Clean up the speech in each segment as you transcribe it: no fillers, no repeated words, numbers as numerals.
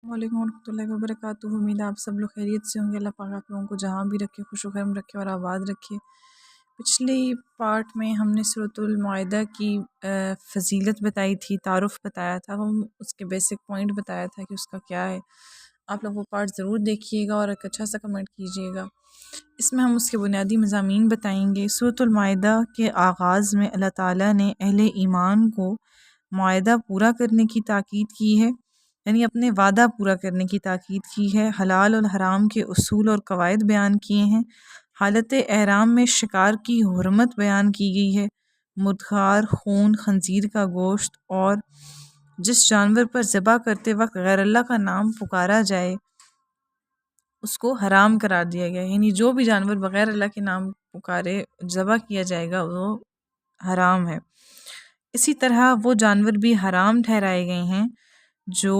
السلام علیکم ورحمۃ اللہ وبرکاتہ۔ امید ہے آپ سب لوگ خیریت سے ہوں گے۔ اللہ پاک آپ لوگوں کو جہاں بھی رکھے خوش و خرم رکھے اور آباد رکھے۔ پچھلی پارٹ میں ہم نے سورۃ المائدہ کی فضیلت بتائی تھی، تعارف بتایا تھا، ہم اس کے بیسک پوائنٹ بتایا تھا کہ اس کا کیا ہے۔ آپ لوگ وہ پارٹ ضرور دیکھیے گا اور ایک اچھا سا کمنٹ کیجیے گا۔ اس میں ہم اس کے بنیادی مضامین بتائیں گے۔ سورۃ المائدہ کے آغاز میں اللہ تعالیٰ نے اہل ایمان کو معاہدہ پورا کرنے کی تاکید کی ہے، یعنی اپنے وعدہ پورا کرنے کی تاکید کی ہے۔ حلال اور حرام کے اصول اور قواعد بیان کیے ہیں۔ حالت احرام میں شکار کی حرمت بیان کی گئی ہے۔ مدخار، خون، خنزیر کا گوشت اور جس جانور پر ذبح کرتے وقت غیر اللہ کا نام پکارا جائے اس کو حرام قرار دیا گیا ہے، یعنی جو بھی جانور بغیر اللہ کے نام پکارے ذبح کیا جائے گا وہ حرام ہے۔ اسی طرح وہ جانور بھی حرام ٹھہرائے گئے ہیں جو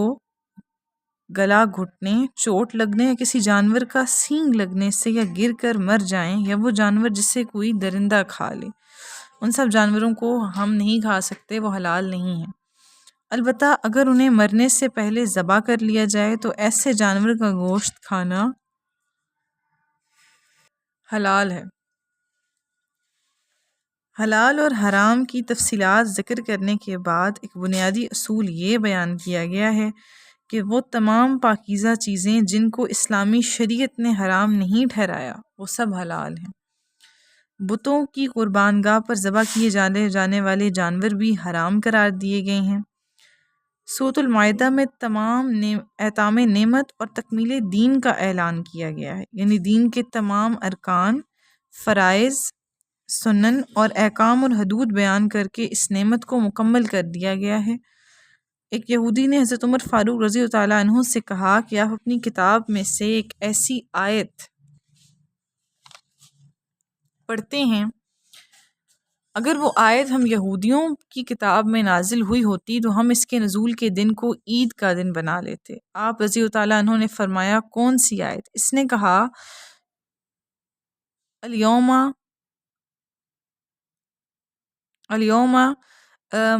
گلا گھٹنے، چوٹ لگنے یا کسی جانور کا سینگ لگنے سے یا گر کر مر جائیں، یا وہ جانور جسے کوئی درندہ کھا لے، ان سب جانوروں کو ہم نہیں کھا سکتے، وہ حلال نہیں ہیں۔ البتہ اگر انہیں مرنے سے پہلے ذبح کر لیا جائے تو ایسے جانور کا گوشت کھانا حلال ہے۔ حلال اور حرام کی تفصیلات ذکر کرنے کے بعد ایک بنیادی اصول یہ بیان کیا گیا ہے کہ وہ تمام پاکیزہ چیزیں جن کو اسلامی شریعت نے حرام نہیں ٹھہرایا وہ سب حلال ہیں۔ بتوں کی قربان گاہ پر ذبح کیے جانے والے جانور بھی حرام قرار دیے گئے ہیں۔ سورۃ المائدہ میں تمام احکام نعمت اور تکمیل دین کا اعلان کیا گیا ہے، یعنی دین کے تمام ارکان، فرائض، سنن اور احکام اور حدود بیان کر کے اس نعمت کو مکمل کر دیا گیا ہے۔ ایک یہودی نے حضرت عمر فاروق رضی اللہ تعالیٰ عنہ سے کہا کہ آپ اپنی کتاب میں سے ایک ایسی آیت پڑھتے ہیں، اگر وہ آیت ہم یہودیوں کی کتاب میں نازل ہوئی ہوتی تو ہم اس کے نزول کے دن کو عید کا دن بنا لیتے۔ آپ رضی اللہ تعالیٰ عنہ نے فرمایا کون سی آیت؟ اس نے کہا الیوم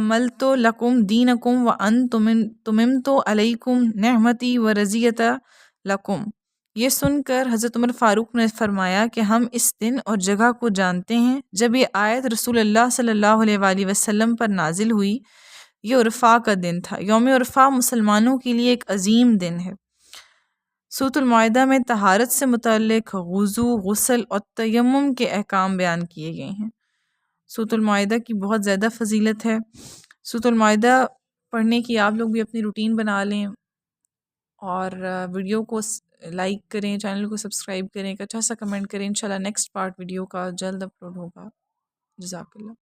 ملت لکم دینکم وان تممت علیکم نعمتی ورضیت لکم۔ یہ سن کر حضرت عمر فاروق نے فرمایا کہ ہم اس دن اور جگہ کو جانتے ہیں جب یہ آیت رسول اللہ صلی اللہ علیہ وآلہ وسلم پر نازل ہوئی۔ یہ عرفہ کا دن تھا۔ یوم عرفہ مسلمانوں کے لیے ایک عظیم دن ہے۔ سورۃ المائدہ میں طہارت سے متعلق وضو، غسل اور تیمم کے احکام بیان کیے گئے ہیں۔ سورۃ المائدہ کی بہت زیادہ فضیلت ہے۔ سورۃ المائدہ پڑھنے کی آپ لوگ بھی اپنی روٹین بنا لیں اور ویڈیو کو لائک کریں، چینل کو سبسکرائب کریں، ایک اچھا سا کمنٹ کریں۔ انشاءاللہ نیکسٹ پارٹ ویڈیو کا جلد اپلوڈ ہوگا۔ جزاک اللہ۔